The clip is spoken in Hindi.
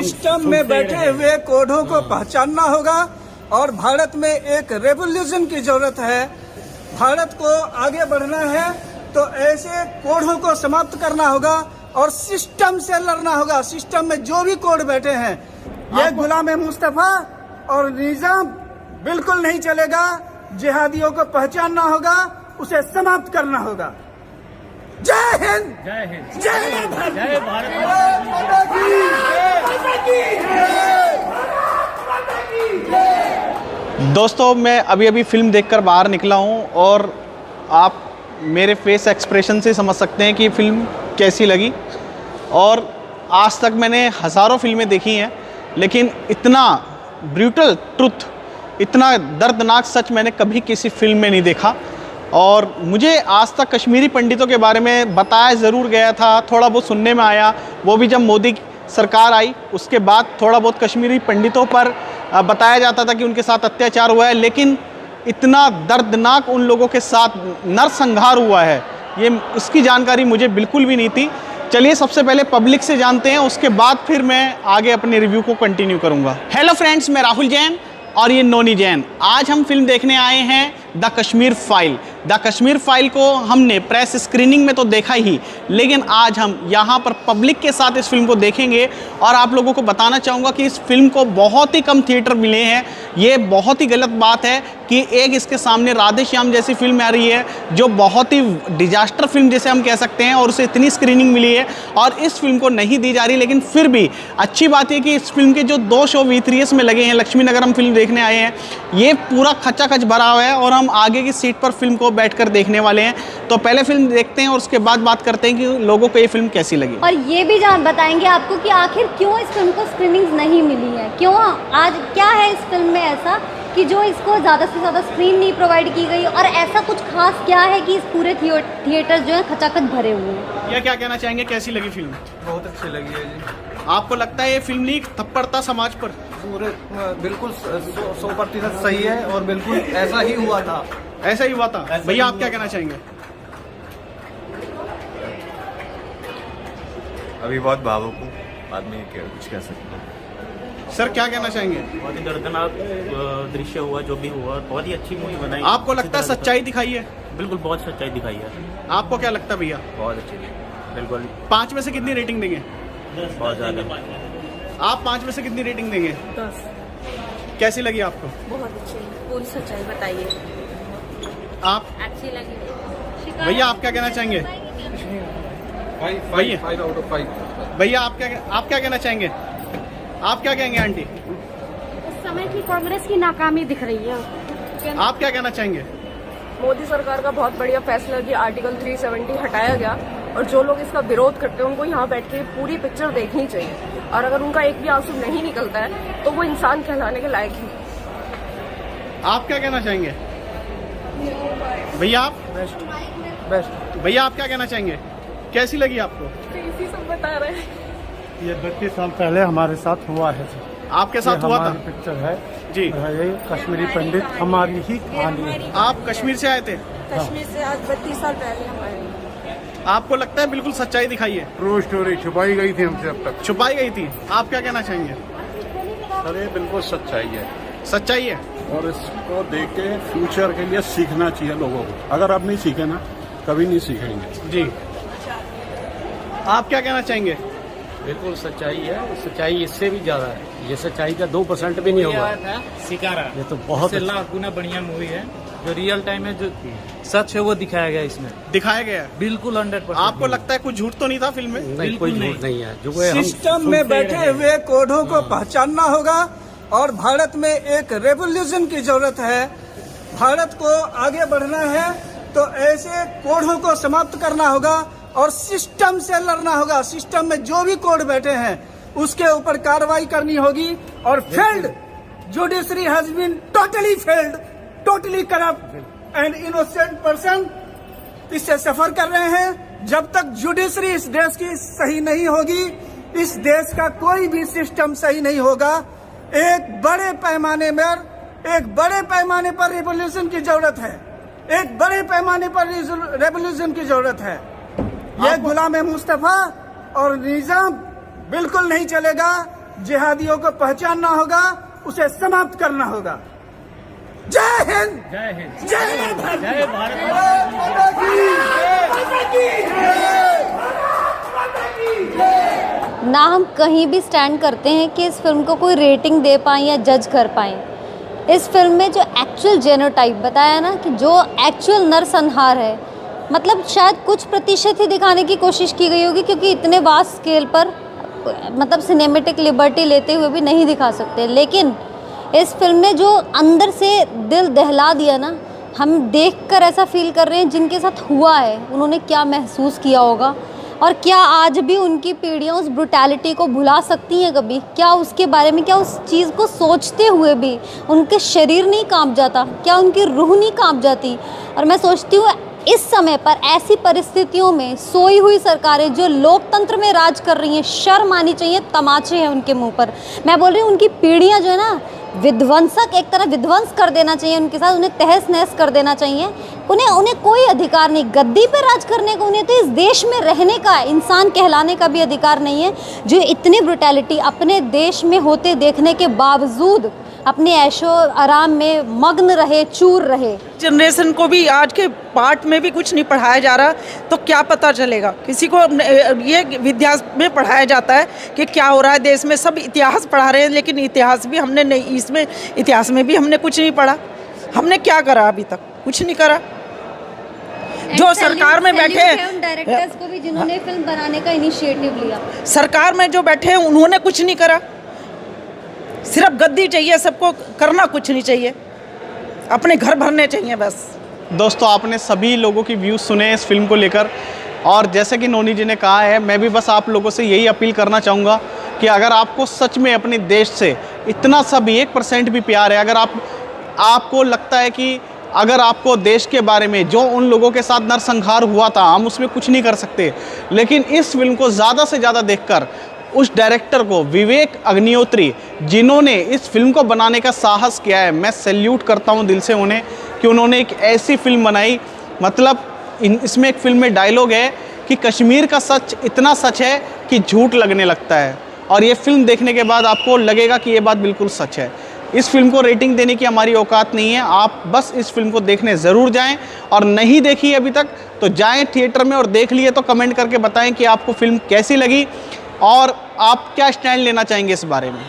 सिस्टम में बैठे हुए कोढ़ों को पहचानना होगा और भारत में एक रेवोल्यूशन की जरूरत है। भारत को आगे बढ़ना है तो ऐसे कोढ़ों को समाप्त करना होगा और सिस्टम से लड़ना होगा। सिस्टम में जो भी कोढ़ बैठे हैं, ये गुलाम मुस्तफा और निजाम बिल्कुल नहीं चलेगा। जिहादियों को पहचानना होगा, उसे समाप्त करना होगा। जय हिंद, जय हिंद, जय भारत, जय भारत। दोस्तों, मैं अभी फिल्म देखकर बाहर निकला हूं और आप मेरे फेस एक्सप्रेशन से समझ सकते हैं कि फिल्म कैसी लगी। और आज तक मैंने हज़ारों फिल्में देखी हैं, लेकिन इतना ब्रूटल ट्रुथ, इतना दर्दनाक सच मैंने कभी किसी फिल्म में नहीं देखा। और मुझे आज तक कश्मीरी पंडितों के बारे में बताया ज़रूर गया था, थोड़ा बहुत सुनने में आया, वो भी जब मोदी सरकार आई उसके बाद थोड़ा बहुत कश्मीरी पंडितों पर बताया जाता था कि उनके साथ अत्याचार हुआ है, लेकिन इतना दर्दनाक उन लोगों के साथ नरसंहार हुआ है, ये इसकी जानकारी मुझे बिल्कुल भी नहीं थी। चलिए सबसे पहले पब्लिक से जानते हैं, उसके बाद फिर मैं आगे अपने रिव्यू को कंटिन्यू करूंगा। हेलो फ्रेंड्स, मैं राहुल जैन और ये नोनी जैन। आज हम फिल्म देखने आए हैं the Kashmir file. The Kashmir file को हमने प्रेस स्क्रीनिंग में तो देखा ही, लेकिन आज हम यहाँ पर पब्लिक के साथ इस फिल्म को देखेंगे और आप लोगों को बताना चाहूँगा कि इस फिल्म को बहुत ही कम थिएटर मिले हैं। ये बहुत ही गलत बात है कि एक इसके सामने राधे श्याम जैसी फिल्म आ रही है जो बहुत ही डिजास्टर फिल्म जैसे हम कह सकते हैं, और उसे इतनी स्क्रीनिंग मिली है और इस फिल्म को नहीं दी जा रही। लेकिन फिर भी अच्छी बात है कि इस फिल्म के जो 2 शो V3S में लगे हैं, लक्ष्मी नगर हम फिल्म देखने आए हैं, ये पूरा खचाखच भरा हुआ है और हम आगे की सीट पर फिल्म को बैठकर देखने वाले हैं। तो पहले फिल्म देखते हैं और उसके बाद बात करते हैं कि लोगों को ये फिल्म कैसी लगी। और ये भी बताएंगे आपको कि आखिर क्यों इस फिल्म को स्क्रीनिंग्स नहीं मिली है, क्यों आज क्या है इस फिल्म में ऐसा कि जो इसको ज़्यादा से ज़्यादा स्क्रीन नहीं प्रोवाइड की गई, और ऐसा कुछ खास क्या है कि इस पूरे थिएटर जो है खचाखच भरे हुए हैं। या क्या कहना चाहेंगे, कैसी लगी फिल्म? बहुत अच्छी लगी है जी। आपको लगता है ये फिल्म नहीं थप्पड़ था समाज पर? पूरे बिल्कुल 100% सही है और बिल्कुल ऐसा ही हुआ था। ऐसा ही हुआ था। भैया आप क्या कहना चाहेंगे? अभी बहुत भावुक हूँ, बाद में कुछ कह सकते हैं। सर क्या कहना चाहेंगे? बहुत ही दर्दनाक दृश्य हुआ, जो भी हुआ, बहुत ही अच्छी मूवी बनाई। आपको लगता है सच्चाई दिखाई है? बिल्कुल बहुत सच्चाई दिखाई है। आपको क्या लगता है भैया? बहुत अच्छी, बिल्कुल 5 में से कितनी रेटिंग देंगे? बहुत ज़्यादा। आप 5 में से कितनी रेटिंग देंगे? 10। कैसी लगी आपको? बहुत अच्छी, पूरी सच्चाई बताइए। आप अच्छी लगी। भैया आप क्या कहना चाहेंगे? भैया 5 आउट ऑफ 5। भैया आप क्या कहना चाहेंगे? आप क्या कहेंगे आंटी? इस समय की कांग्रेस की नाकामी दिख रही है। आप क्या कहना चाहेंगे? मोदी सरकार का बहुत बढ़िया फैसला कि आर्टिकल 370 हटाया गया, और जो लोग इसका विरोध करते हैं उनको यहाँ बैठ के पूरी पिक्चर देखनी चाहिए, और अगर उनका एक भी आंसू नहीं निकलता है तो वो इंसान कहलाने के लायक ही। आप क्या कहना चाहेंगे? भैया आप? बेस्ट। भैया आप क्या कहना चाहेंगे? कैसी लगी आपको? इसी सब बता रहे हैं। ये 32 साल पहले हमारे साथ हुआ है। आपके साथ हुआ था? हमारी पिक्चर है जी। ये कश्मीरी पंडित हमारी ही कहानी है। आप कश्मीर से आए थे? कश्मीर से आज 32 साल पहले हमारे। आपको लगता है बिल्कुल सच्चाई दिखाई है? ट्रू स्टोरी छुपाई गई थी हमसे अब तक। छुपाई गई थी। आप क्या कहना चाहेंगे? सर ये बिल्कुल सच्चाई है सच्चाई है। और इसको देख के फ्यूचर के लिए सीखना चाहिए लोगों को। अगर अब नहीं सीखे ना, कभी नहीं सीखेंगे। जी। आप क्या कहना चाहेंगे? बिल्कुल सच्चाई है, सच्चाई इससे भी ज्यादा है। ये सच्चाई का 2% भी नहीं होगा। शिकारा ये तो बहुत लाख गुना बढ़िया मूवी है, जो रियल टाइम है, जो सच है वो दिखाया गया इसमें। दिखाया गया है बिल्कुल 100%। आपको लगता है कुछ झूठ तो नहीं था फिल्म में? नहीं, कोई झूठ नहीं है। जो है सिस्टम में बैठे हुए कोढ़ों को पहचानना होगा और भारत में एक रेवोल्यूशन की जरूरत है। भारत को आगे बढ़ना है तो ऐसे कोढ़ों को समाप्त करना होगा और सिस्टम से लड़ना होगा। सिस्टम में जो भी कोढ़ बैठे हैं उसके ऊपर कार्रवाई करनी होगी। और failed judiciary has been totally failed, totally corrupt and innocent person इससे सफर कर रहे हैं। जब तक जुडिशरी इस देश की सही नहीं होगी, इस देश का कोई भी सिस्टम सही नहीं होगा। एक बड़े पैमाने पर रिवॉल्यूशन की जरूरत है। एक बड़े पैमाने पर रेवोल्यूशन की जरूरत है। ये गुलाम मुस्तफा और निजाम बिल्कुल नहीं चलेगा। जिहादियों को पहचानना होगा, उसे समाप्त करना होगा। जय हिंद, जय हिंद, जय भारत, जय भारत। ना हम कहीं भी स्टैंड करते हैं कि इस फिल्म को कोई रेटिंग दे पाएँ या जज कर पाएँ। इस फिल्म में जो एक्चुअल जेनोटाइप बताया ना, कि जो एक्चुअल नरसंहार है, मतलब शायद कुछ प्रतिशत ही दिखाने की कोशिश की गई होगी, क्योंकि इतने वास्ट स्केल पर मतलब सिनेमेटिक लिबर्टी लेते हुए भी नहीं दिखा सकते। लेकिन इस फिल्म ने जो अंदर से दिल दहला दिया ना, हम देखकर ऐसा फील कर रहे हैं जिनके साथ हुआ है उन्होंने क्या महसूस किया होगा, और क्या आज भी उनकी पीढ़ियाँ उस ब्रुटैलिटी को भुला सकती हैं कभी? क्या उसके बारे में, क्या उस चीज़ को सोचते हुए भी उनके शरीर नहीं कांप जाता? क्या उनकी रूह नहीं कांप जाती? और मैं सोचती हूँ इस समय पर ऐसी परिस्थितियों में सोई हुई सरकारें जो लोकतंत्र में राज कर रही हैं, शर्म आनी चाहिए, तमाचे हैं उनके मुंह पर। मैं बोल रही हूँ उनकी पीढ़ियाँ जो है ना, विध्वंसक, एक तरह विध्वंस कर देना चाहिए उनके साथ, उन्हें तहस नहस कर देना चाहिए। उन्हें कोई अधिकार नहीं गद्दी पे राज करने का, उन्हें तो इस देश में रहने का, इंसान कहलाने का भी अधिकार नहीं है। जो इतनी ब्रुटैलिटी अपने देश में होते देखने के बावजूद अपने ऐशो आराम में मग्न रहे, चूर रहे। जनरेशन को भी आज के पार्ट में भी कुछ नहीं पढ़ाया जा रहा, तो क्या पता चलेगा? किसी को ये विद्या में पढ़ाया जाता है कि क्या हो रहा है देश में, सब इतिहास पढ़ा रहे हैं, लेकिन इतिहास भी हमने नहीं, इसमें इतिहास में भी हमने कुछ नहीं पढ़ा। हमने क्या करा अभी तक? कुछ नहीं करा। जो सरकार में बैठे हैं, डायरेक्टर्स को भी जिन्होंने फिल्म बनाने का इनिशिएटिव लिया, सरकार में जो बैठे हैं उन्होंने कुछ नहीं करा। सिर्फ गद्दी चाहिए सबको, करना कुछ नहीं चाहिए, अपने घर भरने चाहिए बस। दोस्तों, आपने सभी लोगों की व्यूज़ सुने इस फिल्म को लेकर, और जैसे कि नोनी जी ने कहा है, मैं भी बस आप लोगों से यही अपील करना चाहूँगा कि अगर आपको सच में अपने देश से इतना सा भी 1% भी प्यार है, अगर आपको लगता है कि अगर आपको देश के बारे में, जो उन लोगों के साथ नरसंहार हुआ था, हम उसमें कुछ नहीं कर सकते, लेकिन इस फिल्म को ज़्यादा से ज़्यादा देखकर उस डायरेक्टर को, विवेक अग्निहोत्री, जिन्होंने इस फिल्म को बनाने का साहस किया है, मैं सैल्यूट करता हूं दिल से उन्हें, कि उन्होंने एक ऐसी फिल्म बनाई। मतलब इसमें एक फिल्म में डायलॉग है कि कश्मीर का सच इतना सच है कि झूठ लगने लगता है, और ये फिल्म देखने के बाद आपको लगेगा कि ये बात बिल्कुल सच है। इस फिल्म को रेटिंग देने की हमारी औकात नहीं है, आप बस इस फिल्म को देखने ज़रूर जाएं, और नहीं देखी अभी तक तो जाएं थिएटर में, और देख लिए तो कमेंट करके बताएं कि आपको फिल्म कैसी लगी और आप क्या स्टैंड लेना चाहेंगे इस बारे में।